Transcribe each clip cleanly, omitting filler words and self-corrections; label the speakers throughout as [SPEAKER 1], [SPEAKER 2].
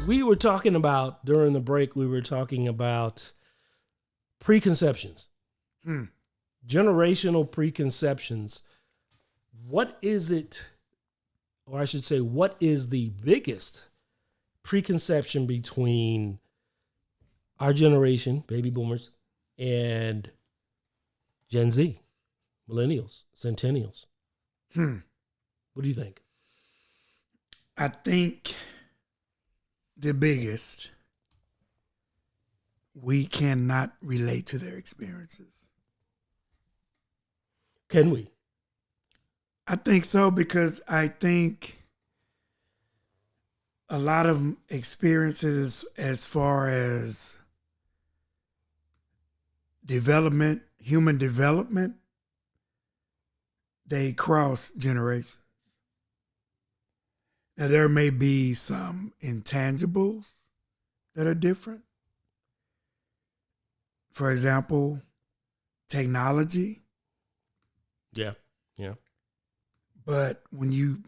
[SPEAKER 1] we were talking about during the break. We were talking about preconceptions, generational preconceptions. What is it, or I should say, what is the biggest preconception between our generation, baby boomers, and Gen Z, millennials, centennials? What do you think?
[SPEAKER 2] I think the biggest, we cannot relate to their experiences.
[SPEAKER 1] Can we?
[SPEAKER 2] I think so, because I think a lot of experiences as far as development, human development, they cross generations. Now, there may be some intangibles that are different. For example, technology.
[SPEAKER 1] Yeah.
[SPEAKER 2] But when you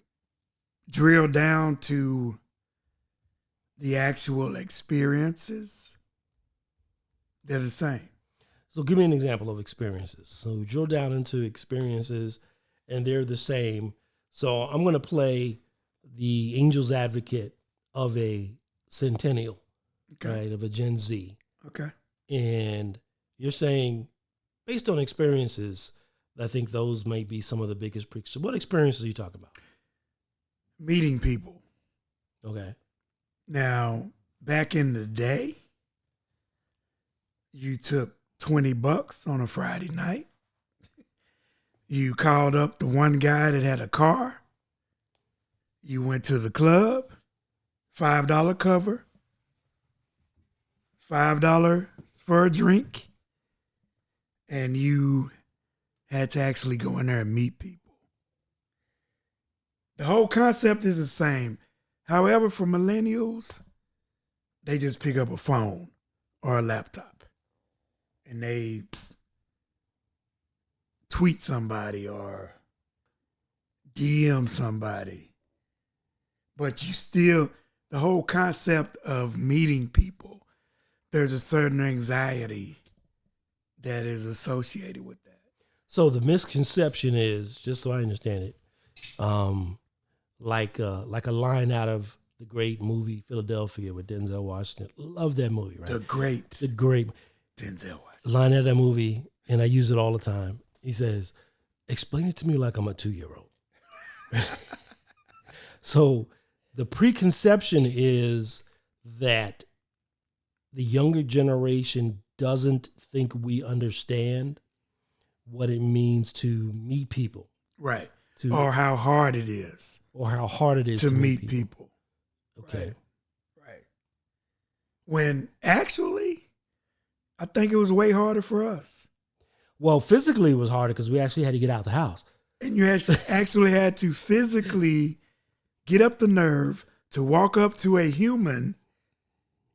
[SPEAKER 2] drill down to the actual experiences, they're the same.
[SPEAKER 1] So give me an example of experiences. So drill down into experiences and they're the same. So I'm going to play the angel's advocate of a centennial, right, of a Gen Z.
[SPEAKER 2] Okay.
[SPEAKER 1] And you're saying, based on experiences, I think those may be some of the biggest. What experiences are you talking about?
[SPEAKER 2] Meeting people.
[SPEAKER 1] Okay.
[SPEAKER 2] Now, back in the day, you took $20 on a Friday night. You called up the one guy that had a car. You went to the club, $5 cover, $5 for a drink, and you had to actually go in there and meet people. The whole concept is the same. However, for millennials, they just pick up a phone or a laptop and they tweet somebody or DM somebody. But you still, the whole concept of meeting people, there's a certain anxiety that is associated with that.
[SPEAKER 1] So the misconception is, just so I understand it, like a line out of the great movie Philadelphia with Denzel Washington. Love that movie, right?
[SPEAKER 2] The great Denzel Washington.
[SPEAKER 1] Line out of that movie, and I use it all the time. He says, "Explain it to me like I'm a 2-year-old." So the preconception is that the younger generation doesn't think we understand what it means to meet people.
[SPEAKER 2] Right. Or how hard it is.
[SPEAKER 1] Or how hard it is
[SPEAKER 2] to meet people.
[SPEAKER 1] Okay.
[SPEAKER 2] Right. When actually, I think it was way harder for us.
[SPEAKER 1] Well, physically it was harder because we actually had to get out the house.
[SPEAKER 2] And you actually had to physically get up the nerve to walk up to a human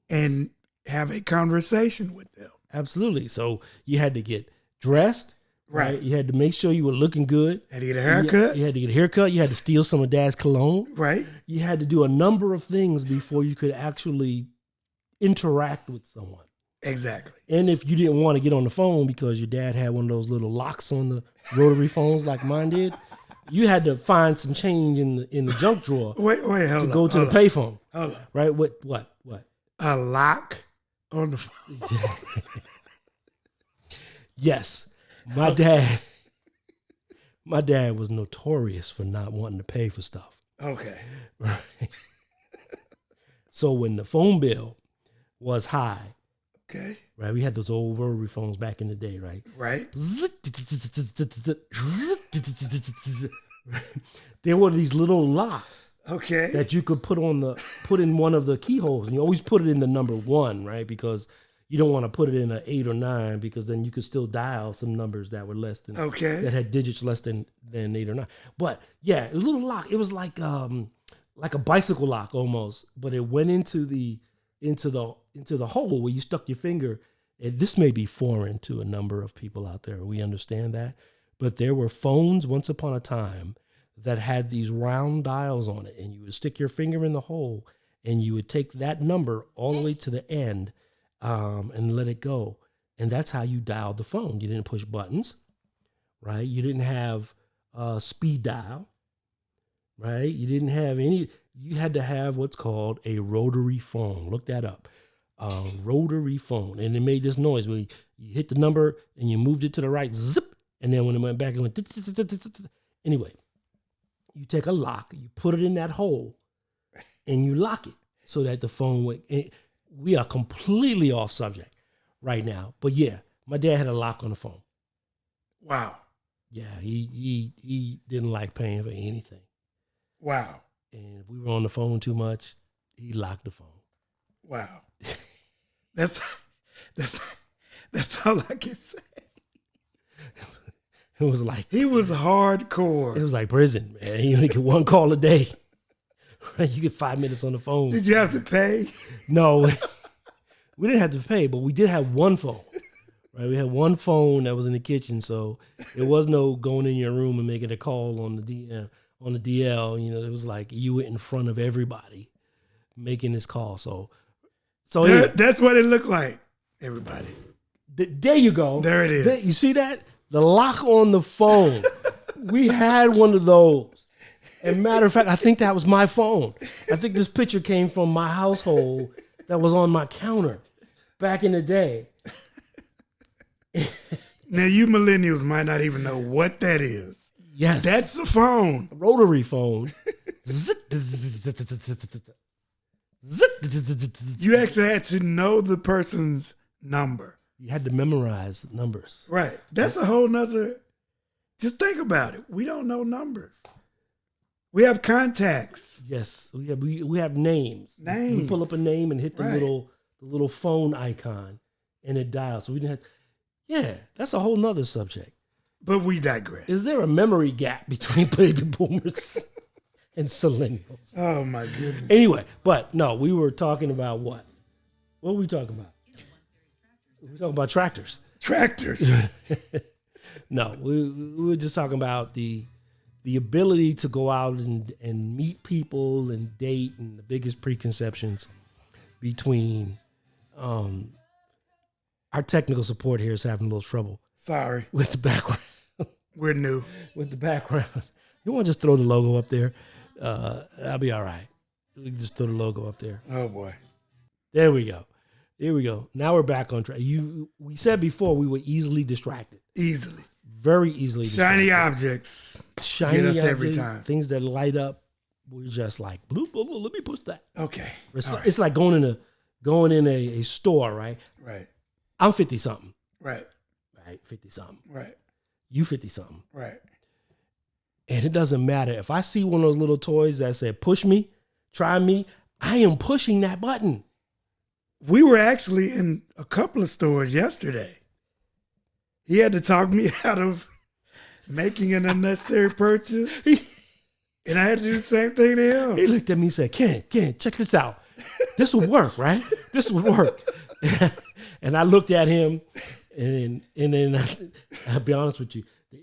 [SPEAKER 2] and have a conversation with them.
[SPEAKER 1] Absolutely. So you had to get dressed. Right. You had to make sure you were looking good.
[SPEAKER 2] Had to get a haircut.
[SPEAKER 1] You had to get a haircut. You had to steal some of Dad's cologne.
[SPEAKER 2] Right.
[SPEAKER 1] You had to do a number of things before you could actually interact with someone.
[SPEAKER 2] Exactly.
[SPEAKER 1] And if you didn't want to get on the phone because your dad had one of those little locks on the rotary phones like mine did, you had to find some change in the junk drawer.
[SPEAKER 2] Wait, hold
[SPEAKER 1] to go to the payphone.
[SPEAKER 2] Hold on.
[SPEAKER 1] Right? What?
[SPEAKER 2] A lock on the phone.
[SPEAKER 1] Yes. My dad was notorious for not wanting to pay for stuff.
[SPEAKER 2] Okay.
[SPEAKER 1] Right. So when the phone bill was high,
[SPEAKER 2] okay,
[SPEAKER 1] right? We had those old rotary phones back in the day, right?
[SPEAKER 2] Right.
[SPEAKER 1] There were these little locks.
[SPEAKER 2] Okay.
[SPEAKER 1] That you could put in one of the keyholes, and you always put it in the number 1, right? Because you don't want to put it in an 8 or 9 because then you could still dial some numbers that were less than that had digits less than 8 or 9. But yeah, a little lock. It was like a bicycle lock almost, but it went into the hole where you stuck your finger. And this may be foreign to a number of people out there. We understand that, but there were phones once upon a time that had these round dials on it, and you would stick your finger in the hole, and you would take that number all the way to the end and let it go. And that's how you dialed the phone. You didn't push buttons, right? You didn't have speed dial, right? You didn't have any. You had to have what's called a rotary phone. Look that up. Rotary phone. And it made this noise where you hit the number and you moved it to the right, zip. And then when it went back, it went. Anyway, you take a lock, you put it in that hole, and you lock it so that the phone would. We are completely off subject right now. But yeah, my dad had a lock on the phone.
[SPEAKER 2] Wow.
[SPEAKER 1] Yeah, he didn't like paying for anything.
[SPEAKER 2] Wow.
[SPEAKER 1] And if we were on the phone too much, he locked the phone.
[SPEAKER 2] Wow. That's all I can say.
[SPEAKER 1] It was like
[SPEAKER 2] he was hardcore.
[SPEAKER 1] It was like prison, man. You only get one call a day. Right? You get 5 minutes on the phone.
[SPEAKER 2] Did you have to pay?
[SPEAKER 1] No, we didn't have to pay, but we did have one phone. Right? We had one phone that was in the kitchen, so it was no going in your room and making a call on the DL. You know, it was like you were in front of everybody making this call. So anyway,
[SPEAKER 2] that's what it looked like. Everybody.
[SPEAKER 1] There you go.
[SPEAKER 2] There it is.
[SPEAKER 1] You see that? The lock on the phone. We had one of those. And matter of fact, I think that was my phone. I think this picture came from my household that was on my counter back in the day.
[SPEAKER 2] Now, you millennials might not even know what that is.
[SPEAKER 1] Yes.
[SPEAKER 2] That's a phone.
[SPEAKER 1] A rotary phone.
[SPEAKER 2] You actually had to know the person's number.
[SPEAKER 1] You had to memorize numbers.
[SPEAKER 2] Right. That's a whole nother. Just think about it. We don't know numbers. We have contacts.
[SPEAKER 1] Yes. We have names.
[SPEAKER 2] Names.
[SPEAKER 1] You pull up a name and hit the little phone icon and it dials. So we didn't have. Yeah, that's a whole nother subject.
[SPEAKER 2] But we digress.
[SPEAKER 1] Is there a memory gap between baby boomers and millennials?
[SPEAKER 2] Oh my goodness.
[SPEAKER 1] Anyway, but no, we were talking about what? What were we talking about? We were talking about tractors.
[SPEAKER 2] Tractors.
[SPEAKER 1] No, we were just talking about the ability to go out and meet people and date, and the biggest preconceptions between our technical support here is having a little trouble.
[SPEAKER 2] Sorry.
[SPEAKER 1] With the background.
[SPEAKER 2] We're new.
[SPEAKER 1] With the background. You want to just throw the logo up there? That'll be all right. We can just throw the logo up there.
[SPEAKER 2] Oh, boy.
[SPEAKER 1] There we go. Here we go. Now we're back on track. We said before we were easily distracted.
[SPEAKER 2] Easily.
[SPEAKER 1] Very easily distracted.
[SPEAKER 2] Shiny objects
[SPEAKER 1] Shiny
[SPEAKER 2] get us
[SPEAKER 1] objects,
[SPEAKER 2] every time.
[SPEAKER 1] Things that light up. We're just like, bloop, bloop, bloop, let me push that.
[SPEAKER 2] Okay.
[SPEAKER 1] It's like going in a store, right?
[SPEAKER 2] Right.
[SPEAKER 1] I'm 50-something.
[SPEAKER 2] Right.
[SPEAKER 1] Right, 50-something.
[SPEAKER 2] Right.
[SPEAKER 1] You 50-something.
[SPEAKER 2] Right.
[SPEAKER 1] And it doesn't matter. If I see one of those little toys that said, push me, try me, I am pushing that button.
[SPEAKER 2] We were actually in a couple of stores yesterday. He had to talk me out of making an unnecessary purchase. And I had to do the same thing to him.
[SPEAKER 1] He looked at me and said, Ken, check this out. This would work, right? This would work. And I looked at him, and then I'll be honest with you, the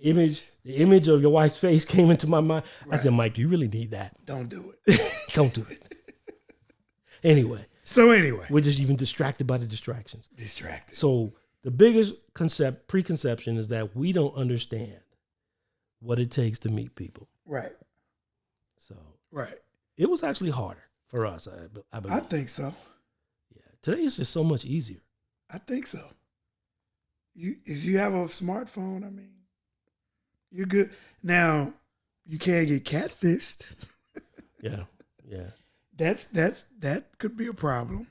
[SPEAKER 1] image of your wife's face came into my mind. Right. I said, Mike, do you really need that?
[SPEAKER 2] Don't do it.
[SPEAKER 1] Don't do it. Anyway.
[SPEAKER 2] We're
[SPEAKER 1] just even distracted by the distractions.
[SPEAKER 2] Distracted.
[SPEAKER 1] So the biggest preconception is that we don't understand what it takes to meet people.
[SPEAKER 2] Right.
[SPEAKER 1] So.
[SPEAKER 2] Right.
[SPEAKER 1] It was actually harder for us, I believe.
[SPEAKER 2] I think so.
[SPEAKER 1] Yeah. Today is just so much easier.
[SPEAKER 2] I think so. If you have a smartphone, I mean, you're good. Now, you can't get catfished.
[SPEAKER 1] Yeah.
[SPEAKER 2] That could be a problem.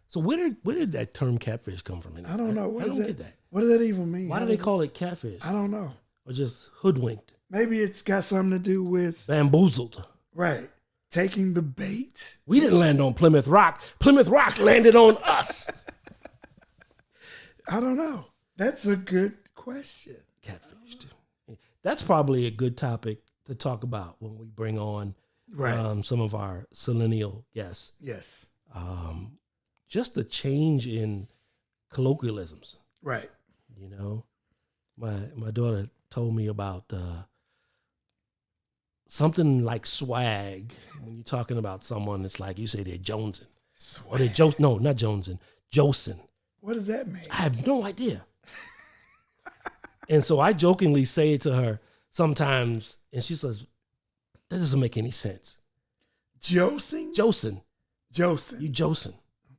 [SPEAKER 1] So where did that term catfish come from?
[SPEAKER 2] I don't know.
[SPEAKER 1] I don't get that.
[SPEAKER 2] What does that even mean?
[SPEAKER 1] Why do they call it catfish?
[SPEAKER 2] I don't know.
[SPEAKER 1] Or just hoodwinked?
[SPEAKER 2] Maybe it's got something to do with
[SPEAKER 1] bamboozled.
[SPEAKER 2] Right. Taking the bait.
[SPEAKER 1] We didn't land on Plymouth Rock. Plymouth Rock landed on us.
[SPEAKER 2] I don't know. That's a good question.
[SPEAKER 1] Catfished. That's probably a good topic to talk about when we bring on some of our Selenial guests.
[SPEAKER 2] Yes.
[SPEAKER 1] Just the change in colloquialisms.
[SPEAKER 2] Right.
[SPEAKER 1] You know, my daughter told me about something like swag. When you're talking about someone, it's like you say they're jonesing. Swag. Or they're no, not jonesing, josing.
[SPEAKER 2] What does that mean?
[SPEAKER 1] I have no idea. And so I jokingly say it to her sometimes, and she says, that doesn't make any sense.
[SPEAKER 2] Josing?
[SPEAKER 1] Josing.
[SPEAKER 2] Josing.
[SPEAKER 1] You josing.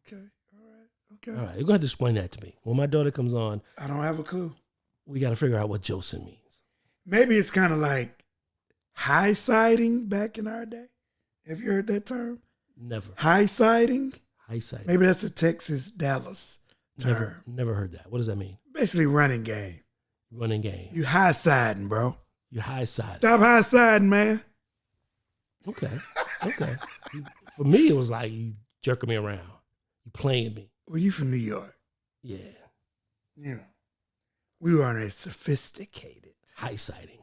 [SPEAKER 2] Okay. All right. Okay.
[SPEAKER 1] All right. You're going to have to explain that to me. When my daughter comes on,
[SPEAKER 2] I don't have a clue.
[SPEAKER 1] We got to figure out what josing means.
[SPEAKER 2] Maybe it's kind of like high-siding back in our day. Have you heard that term?
[SPEAKER 1] Never.
[SPEAKER 2] High-siding?
[SPEAKER 1] High-siding.
[SPEAKER 2] Maybe that's a Texas, Dallas term.
[SPEAKER 1] Never heard that. What does that mean?
[SPEAKER 2] Basically running game.
[SPEAKER 1] Running game.
[SPEAKER 2] You high-siding, bro.
[SPEAKER 1] You high-siding.
[SPEAKER 2] Stop high-siding, man.
[SPEAKER 1] Okay. For me, it was like you jerking me around. You playing me.
[SPEAKER 2] Well, you from New York.
[SPEAKER 1] Yeah.
[SPEAKER 2] You know, we weren't as sophisticated.
[SPEAKER 1] High-siding.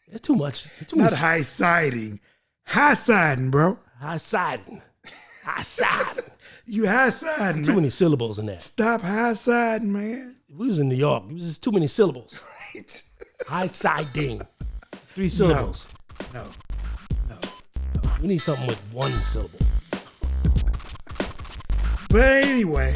[SPEAKER 1] It's too much.
[SPEAKER 2] Not high-siding. High-siding, bro.
[SPEAKER 1] High-siding. High-siding.
[SPEAKER 2] You high-siding, man.
[SPEAKER 1] Too many syllables in that.
[SPEAKER 2] Stop high-siding, man.
[SPEAKER 1] If we was in New York, it was just too many syllables.
[SPEAKER 2] Right.
[SPEAKER 1] High-siding. 3 syllables.
[SPEAKER 2] No.
[SPEAKER 1] We need something with 1 syllable.
[SPEAKER 2] But anyway.